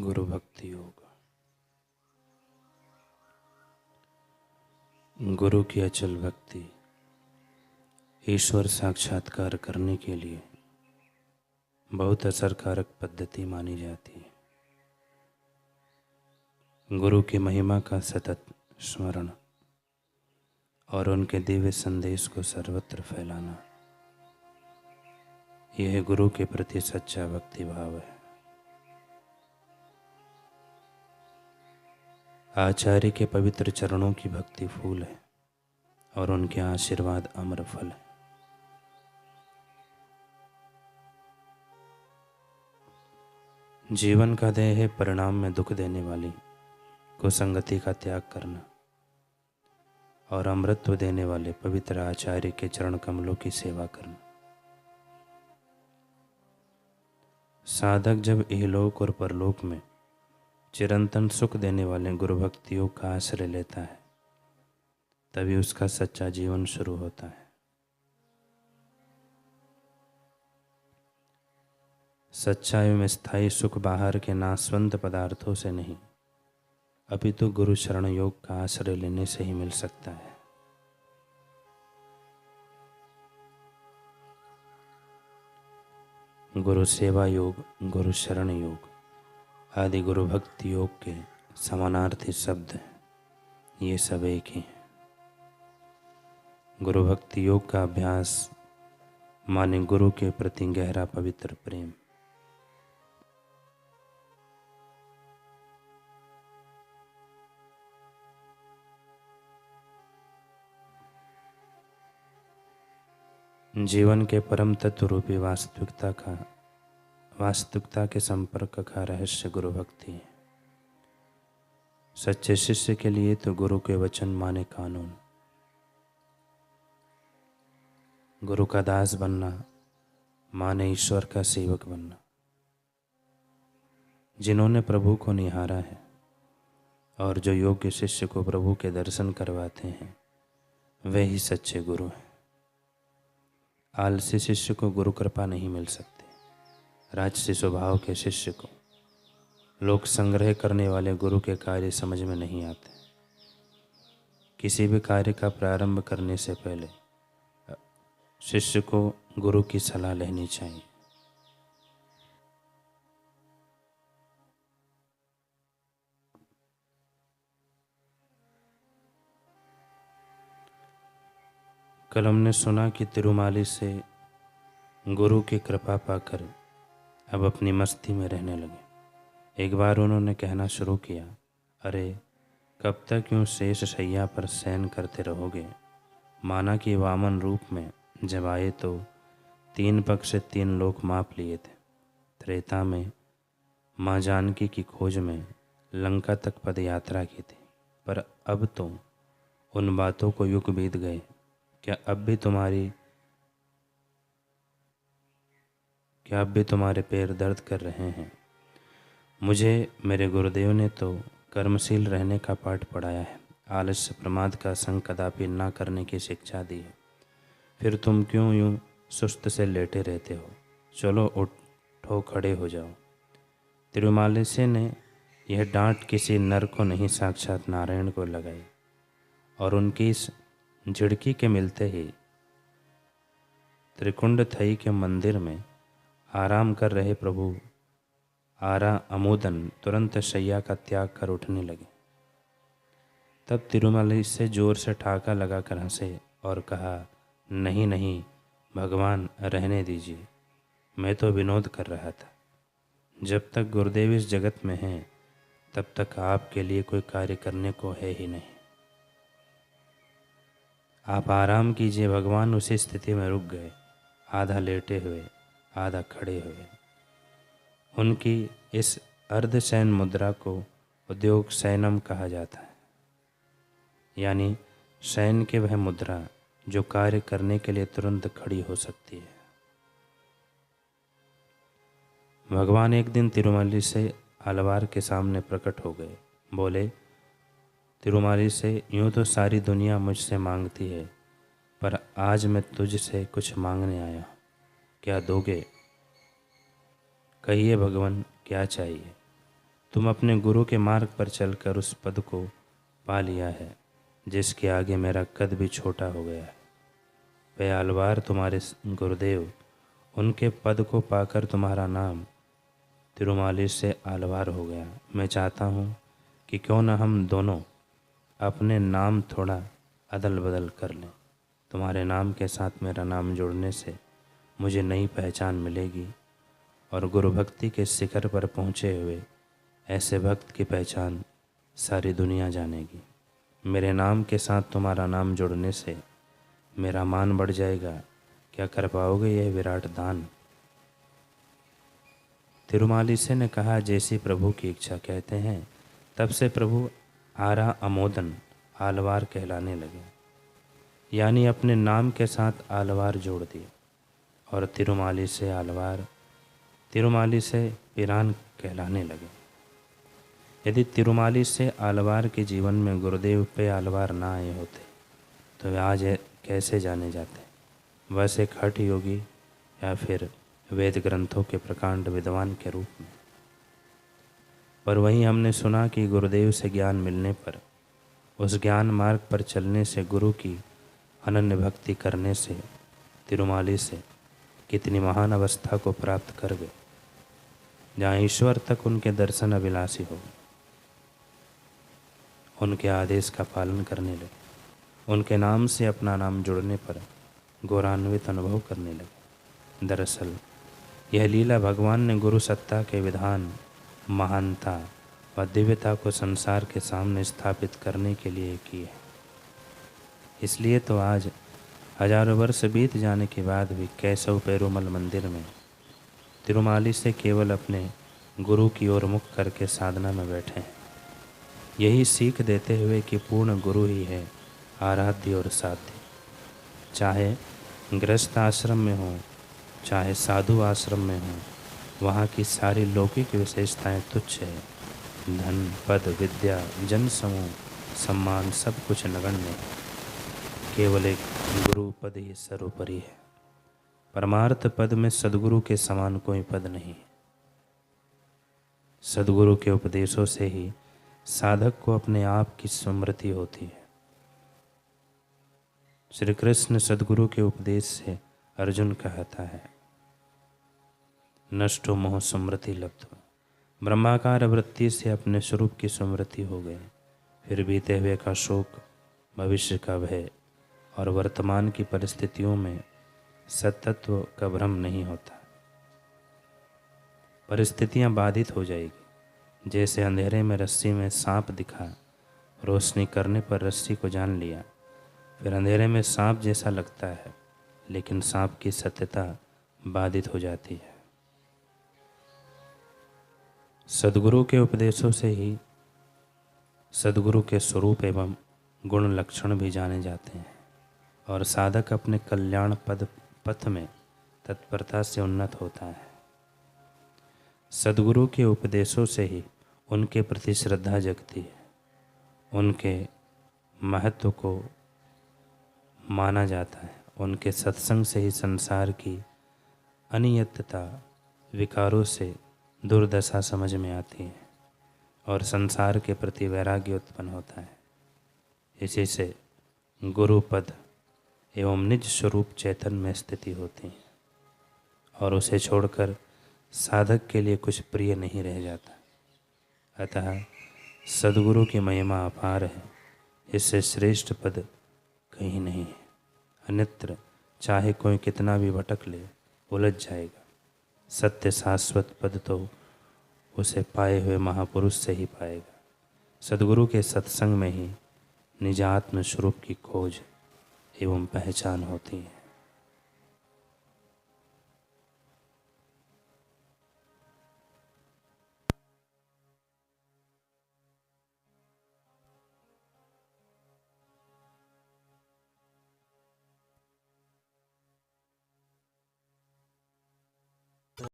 गुरु भक्ति योग। गुरु की अचल भक्ति ईश्वर साक्षात्कार करने के लिए बहुत असरकारक पद्धति मानी जाती है। गुरु की महिमा का सतत स्मरण और उनके दिव्य संदेश को सर्वत्र फैलाना, यह गुरु के प्रति सच्चा भक्ति भाव है। आचार्य के पवित्र चरणों की भक्ति फूल है और उनके आशीर्वाद अमर फल है। जीवन का ध्येय है परिणाम में दुख देने वाली कुसंगति का त्याग करना और अमृतत्व देने वाले पवित्र आचार्य के चरण कमलों की सेवा करना। साधक जब इहलोक और परलोक में चिरंतन सुख देने वाले गुरु भक्ति योग का आश्रय लेता है, तभी उसका सच्चा जीवन शुरू होता है। सच्चा एवं स्थायी सुख बाहर के नाशवंत पदार्थों से नहीं, अपितु गुरु शरण योग का आश्रय लेने से ही मिल सकता है। गुरु सेवा योग, गुरु शरण योग आदि गुरु भक्ति योग के समानार्थी शब्द हैं, ये सब एक ही हैं। गुरु भक्ति योग का अभ्यास माने गुरु के प्रति गहरा पवित्र प्रेम। जीवन के परम तत्व रूपी वास्तविकता के संपर्क का रहस्य गुरु भक्ति है। सच्चे शिष्य के लिए तो गुरु के वचन माने कानून। गुरु का दास बनना माने ईश्वर का सेवक बनना। जिन्होंने प्रभु को निहारा है और जो योग्य शिष्य को प्रभु के दर्शन करवाते हैं, वे ही सच्चे गुरु हैं। आलसी शिष्य को गुरु कृपा नहीं मिल सकती। राजसी स्वभाव के शिष्य को लोक संग्रह करने वाले गुरु के कार्य समझ में नहीं आते। किसी भी कार्य का प्रारंभ करने से पहले शिष्य को गुरु की सलाह लेनी चाहिए। कल हमने सुना कि तिरुमाली से गुरु की कृपा पाकर अब अपनी मस्ती में रहने लगे। एक बार उन्होंने कहना शुरू किया, अरे कब तक यूँ शेष शैया पर शयन करते रहोगे। माना कि वामन रूप में जब आए तो 3 पग से 3 लोक माप लिए थे। त्रेता में माँ जानकी की खोज में लंका तक पद यात्रा की थी, पर अब तो उन बातों को युग बीत गए। क्या अब भी तुम्हारे पैर दर्द कर रहे हैं। मुझे मेरे गुरुदेव ने तो कर्मशील रहने का पाठ पढ़ाया है, आलस्य प्रमाद का संग कदापि ना करने की शिक्षा दी है। फिर तुम क्यों यूं सुस्त से लेटे रहते हो। चलो उठो, खड़े हो जाओ। तिरुमालिसे ने यह डांट किसी नर को नहीं, साक्षात नारायण को लगाई और उनकी इस झिड़की के मिलते ही त्रिकुंड थई के मंदिर में आराम कर रहे प्रभु अमोदन तुरंत शैया का त्याग कर उठने लगे। तब तिरुमलाई से जोर से ठाका लगाकर हंसे और कहा, नहीं नहीं भगवान, रहने दीजिए, मैं तो विनोद कर रहा था। जब तक गुरुदेव इस जगत में हैं, तब तक आपके लिए कोई कार्य करने को है ही नहीं। आप आराम कीजिए। भगवान उसी स्थिति में रुक गए, आधा लेटे हुए, आधा खड़े हुए। उनकी इस अर्धशयन मुद्रा को उद्योग शयनम कहा जाता है, यानी शयन की वह मुद्रा जो कार्य करने के लिए तुरंत खड़ी हो सकती है। भगवान एक दिन तिरुमाली से अलवार के सामने प्रकट हो गए। बोले, तिरुमाली से यूँ तो सारी दुनिया मुझसे मांगती है, पर आज मैं तुझसे कुछ मांगने आया, क्या दोगे। कहिए भगवान, क्या चाहिए। तुम अपने गुरु के मार्ग पर चलकर उस पद को पा लिया है जिसके आगे मेरा कद भी छोटा हो गया है। वे आलवार तुम्हारे गुरुदेव, उनके पद को पाकर तुम्हारा नाम तिरुमाली से आलवार हो गया। मैं चाहता हूँ कि क्यों न हम दोनों अपने नाम थोड़ा अदल बदल कर लें। तुम्हारे नाम के साथ मेरा नाम जोड़ने से मुझे नई पहचान मिलेगी और गुरु भक्ति के शिखर पर पहुँचे हुए ऐसे भक्त की पहचान सारी दुनिया जानेगी। मेरे नाम के साथ तुम्हारा नाम जोड़ने से मेरा मान बढ़ जाएगा। क्या कर पाओगे यह विराट दान? तिरुमालिसे ने कहा, जैसी प्रभु की इच्छा। कहते हैं तब से प्रभु आरा अमोदन आलवार कहलाने लगे, यानी अपने नाम के साथ आलवार जोड़ दिए और तिरुमाली से आलवार, तिरुमाली से पिरान कहलाने लगे। यदि तिरुमाली से आलवार के जीवन में गुरुदेव पे आलवार ना आए होते तो वे आज कैसे जाने जाते? बस एक हठ योगी या फिर वेद ग्रंथों के प्रकांड विद्वान के रूप में। पर वहीं हमने सुना कि गुरुदेव से ज्ञान मिलने पर, उस ज्ञान मार्ग पर चलने से, गुरु की अनन्य भक्ति करने से तिरुमाली से कितनी महान अवस्था को प्राप्त कर गए, जहाँ ईश्वर तक उनके दर्शन अभिलाषी हो, उनके आदेश का पालन करने लगे, उनके नाम से अपना नाम जुड़ने पर गौरवान्वित अनुभव करने लगे। दरअसल यह लीला भगवान ने गुरु सत्ता के विधान, महानता व दिव्यता को संसार के सामने स्थापित करने के लिए की है। इसलिए तो आज हजारों वर्ष बीत जाने के बाद भी केशव पेरुमल मंदिर में तिरुमाली से केवल अपने गुरु की ओर मुख करके साधना में बैठे हैं, यही सीख देते हुए कि पूर्ण गुरु ही है आराध्य और साध्य। चाहे गृहस्थ आश्रम में हो, चाहे साधु आश्रम में हो, वहाँ की सारी लौकिक विशेषताएं तुच्छ है। धन, पद, विद्या, जन समूह, सम्मान सब कुछ नगण्य है। केवल एक गुरु पद ही सर्वोपरि है। परमार्थ पद में सद्गुरु के समान कोई पद नहीं है। सद्गुरु के उपदेशों से ही साधक को अपने आप की स्मृति होती है। श्री कृष्ण सद्गुरु के उपदेश से अर्जुन कहता है, नष्टो मोह स्मृति लब्धो। ब्रह्माकार वृत्ति से अपने स्वरूप की स्मृति हो गए, फिर बीते हुए का शोक, भविष्य का भय और वर्तमान की परिस्थितियों में सतत्व का भ्रम नहीं होता। परिस्थितियां बाधित हो जाएगी। जैसे अंधेरे में रस्सी में सांप दिखा, रोशनी करने पर रस्सी को जान लिया, फिर अंधेरे में सांप जैसा लगता है, लेकिन सांप की सत्यता बाधित हो जाती है। सद्गुरु के उपदेशों से ही सद्गुरु के स्वरूप एवं गुण लक्षण भी जाने जाते हैं और साधक अपने कल्याण पथ में तत्परता से उन्नत होता है। सद्गुरु के उपदेशों से ही उनके प्रति श्रद्धा जगती है, उनके महत्व को माना जाता है। उनके सत्संग से ही संसार की अनियतता, विकारों से दुर्दशा समझ में आती है और संसार के प्रति वैराग्य उत्पन्न होता है। इसी से गुरु पद एवं निज स्वरूप चैतन्य में स्थिति होती है और उसे छोड़कर साधक के लिए कुछ प्रिय नहीं रह जाता। अतः सद्गुरु की महिमा अपार है, इससे श्रेष्ठ पद कहीं नहीं है। अन्यत्र चाहे कोई कितना भी भटक ले, उलझ जाएगा। सत्य शाश्वत पद तो उसे पाए हुए महापुरुष से ही पाएगा। सद्गुरु के सत्संग में ही निजात्म स्वरूप की खोज एवं पहचान होती है।